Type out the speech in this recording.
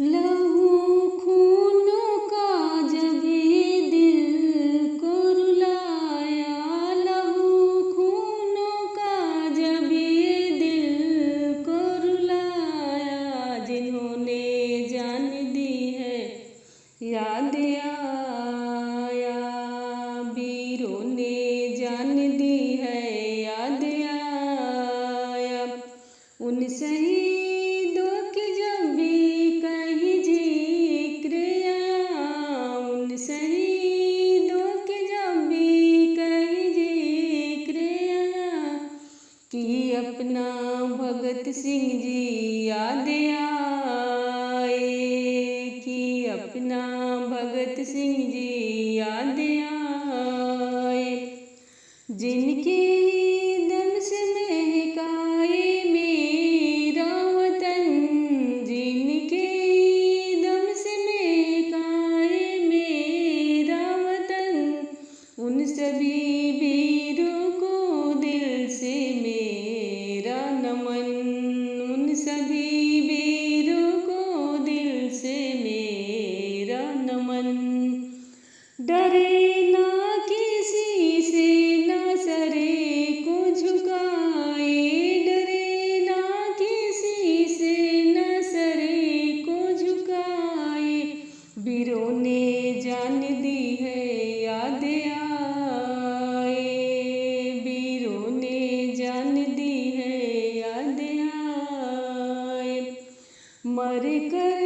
लहू खूनों का जब ये दिल को रुलाया, लहू खूनों का जब ये दिल को रुलाया, जिन्होंने जान दी है याद आया, वीरों ने जान दी है याद आया। उन शहीदों की जब भी कहीं जिक्र आया, उन शहीदों की जब भी कहीं जिक्र आया, कि अपना भगत सिंह जी याद आए, कि अपना भगत सिंह जी याद आए, जिनके दम से महकाए मेरा वतन, जिनके दम से महकाए मेरा वतन, उन सभी वीरों को दिल से मेरा नमन, उन सभी वीरों को दिल से मेरा नमन। डरे ना किसी से ना सरे को झुकाए, डरे ना किसी से ना सरे को झुकाए, वीरों ने जान दी है याद आए, वीरों ने जान दी है याद आए। मर कर